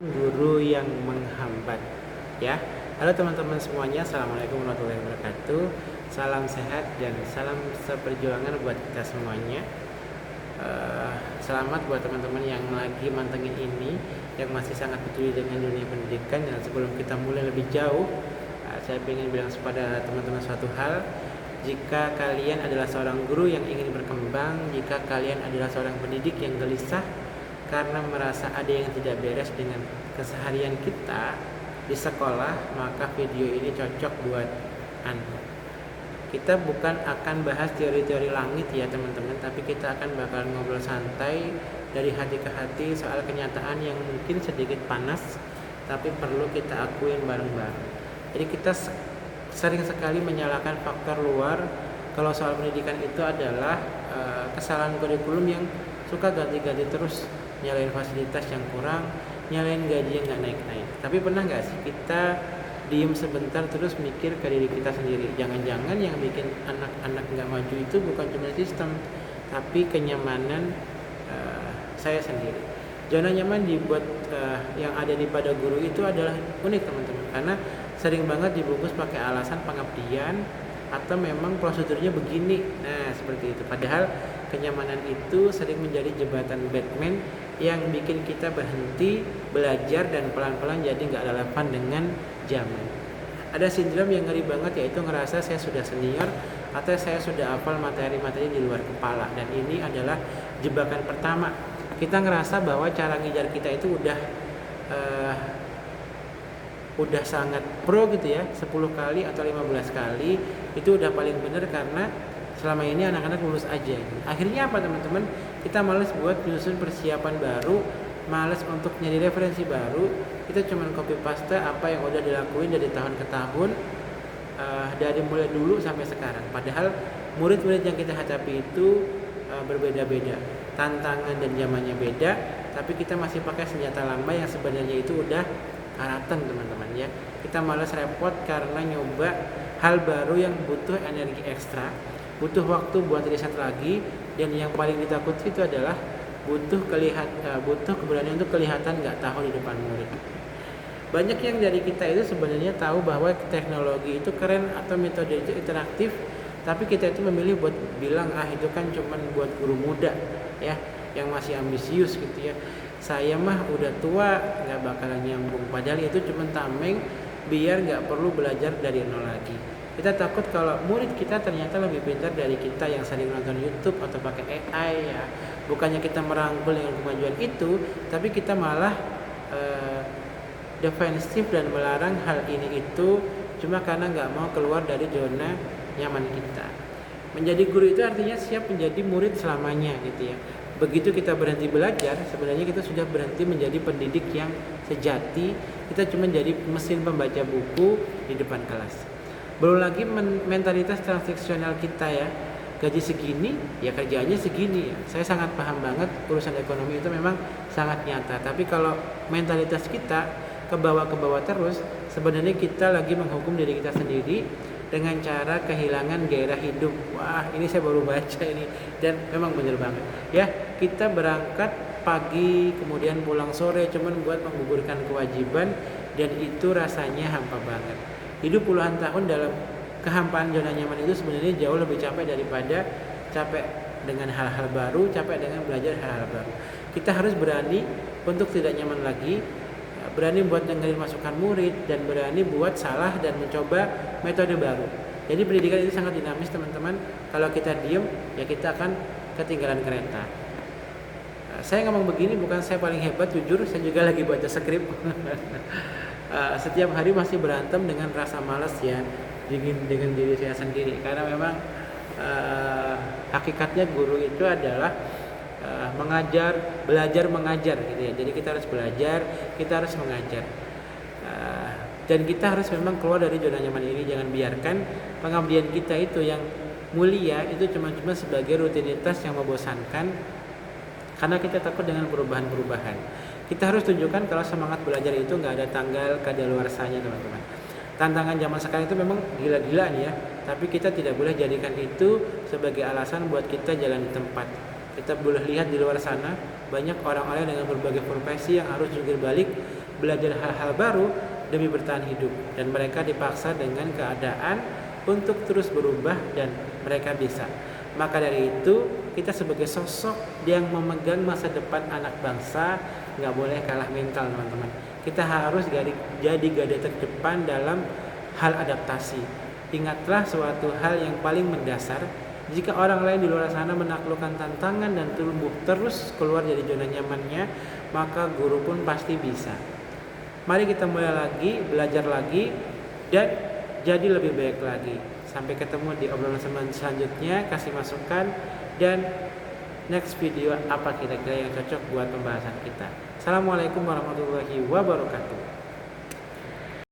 Guru yang menghambat, ya. Halo teman-teman semuanya, assalamualaikum warahmatullahi wabarakatuh. Salam sehat dan salam seperjuangan buat kita semuanya. Selamat buat teman-teman yang lagi mantengin ini, yang masih sangat peduli dengan dunia pendidikan. Dan sebelum kita mulai lebih jauh, saya ingin bilang kepada teman-teman suatu hal. Jika kalian adalah seorang guru yang ingin berkembang, jika kalian adalah seorang pendidik yang gelisah karena merasa ada yang tidak beres dengan keseharian kita di sekolah, maka video ini cocok buat Anda. Kita bukan akan bahas teori-teori langit ya teman-teman, tapi kita akan bakal ngobrol santai dari hati ke hati soal kenyataan yang mungkin sedikit panas, tapi perlu kita akuin bareng-bareng. Jadi kita sering sekali menyalahkan faktor luar kalau soal pendidikan itu adalah kesalahan kurikulum yang suka ganti-ganti terus, nyalain fasilitas yang kurang, nyalain gaji yang nggak naik-naik. Tapi pernah nggak sih kita diem sebentar terus mikir ke diri kita sendiri? Jangan-jangan yang bikin anak-anak nggak maju itu bukan cuma sistem, tapi kenyamanan saya sendiri. Zona nyaman dibuat yang ada di pada guru itu adalah unik teman-teman, karena sering banget dibungkus pakai alasan pengabdian atau memang prosedurnya begini. Nah seperti itu. Padahal kenyamanan itu sering menjadi jembatan Batman yang bikin kita berhenti belajar dan pelan-pelan jadi nggak relevan dengan zaman. Ada sindrom yang ngeri banget, yaitu ngerasa saya sudah senior atau saya sudah hafal materi-materi di luar kepala. Dan ini adalah jebakan pertama. Kita ngerasa bahwa cara ngejar kita itu udah sangat pro gitu ya, 10 kali atau 15 kali itu udah paling bener karena selama ini anak-anak lulus aja. Akhirnya apa teman-teman? Kita males buat nyusun persiapan baru, males untuk nyari referensi baru. Kita cuma copy paste apa yang udah dilakuin dari tahun ke tahun, dari mulai dulu sampai sekarang. Padahal murid-murid yang kita hadapi itu berbeda-beda, tantangan dan zamannya beda, tapi kita masih pakai senjata lama yang sebenarnya itu udah karatan teman-teman ya. Kita malas repot karena nyoba hal baru yang butuh energi ekstra, butuh waktu buat riset lagi, dan yang paling ditakuti itu adalah butuh keberanian untuk kelihatan nggak tahu di depan murid. Banyak yang dari kita itu sebenarnya tahu bahwa teknologi itu keren atau metode itu interaktif, tapi kita itu memilih buat bilang itu kan cuman buat guru muda ya, yang masih ambisius gitu ya. Saya mah udah tua, nggak bakalan nyambung. Padahal itu cuma tameng biar nggak perlu belajar dari nol lagi. Kita takut kalau murid kita ternyata lebih pintar dari kita yang sering nonton YouTube atau pakai AI ya. Bukannya kita merangkul dengan kemajuan itu, tapi kita malah defensif dan melarang hal ini itu cuma karena nggak mau keluar dari zona nyaman kita. Menjadi guru itu artinya siap menjadi murid selamanya gitu ya. Begitu kita berhenti belajar, sebenarnya kita sudah berhenti menjadi pendidik yang sejati. Kita cuma jadi mesin pembaca buku di depan kelas. Belum lagi mentalitas transaksional kita ya. Gaji segini, ya kerjaannya segini ya. Saya sangat paham banget urusan ekonomi itu memang sangat nyata. Tapi kalau mentalitas kita ke bawah terus, sebenarnya kita lagi menghukum diri kita sendiri dengan cara kehilangan gairah hidup. Wah, ini saya baru baca ini dan memang benar banget. Ya, kita berangkat pagi kemudian pulang sore cuman buat menggugurkan kewajiban, dan itu rasanya hampa banget. Hidup puluhan tahun dalam kehampaan zona nyaman itu sebenarnya jauh lebih capek daripada capek dengan hal-hal baru, capek dengan belajar hal-hal baru. Kita harus berani untuk tidak nyaman lagi, berani buat dengerin masukan murid, dan berani buat salah dan mencoba metode baru. Jadi pendidikan itu sangat dinamis teman-teman. Kalau kita diem, ya kita akan ketinggalan kereta. Saya ngomong begini bukan saya paling hebat, jujur saya juga lagi baca skrip. Setiap hari masih berantem dengan rasa malas ya, dengan diri saya sendiri. Karena memang hakikatnya guru itu adalah belajar mengajar gitu ya. Jadi kita harus belajar, kita harus mengajar, dan kita harus memang keluar dari zona nyaman ini. Jangan biarkan pengabdian kita itu yang mulia itu cuma sebagai rutinitas yang membosankan, karena kita takut dengan perubahan-perubahan. Kita harus tunjukkan kalau semangat belajar itu nggak ada tanggal kadaluarsanya teman-teman. Tantangan zaman sekarang itu memang gila-gilaan ya, tapi kita tidak boleh jadikan itu sebagai alasan buat kita jalan di tempat. Kita boleh lihat di luar sana banyak orang-orang dengan berbagai profesi yang harus jungkir balik belajar hal-hal baru demi bertahan hidup, dan mereka dipaksa dengan keadaan untuk terus berubah dan mereka bisa. Maka dari itu, kita sebagai sosok yang memegang masa depan anak bangsa nggak boleh kalah mental, teman-teman. Kita harus jadi garda terdepan dalam hal adaptasi. Ingatlah suatu hal yang paling mendasar, jika orang lain di luar sana menaklukkan tantangan dan tumbuh terus keluar dari zona nyamannya, maka guru pun pasti bisa. Mari kita mulai lagi, belajar lagi, dan jadi lebih baik lagi. Sampai ketemu di obrolan selanjutnya, kasih masukan, dan next video apa kira-kira yang cocok buat pembahasan kita. Assalamualaikum warahmatullahi wabarakatuh.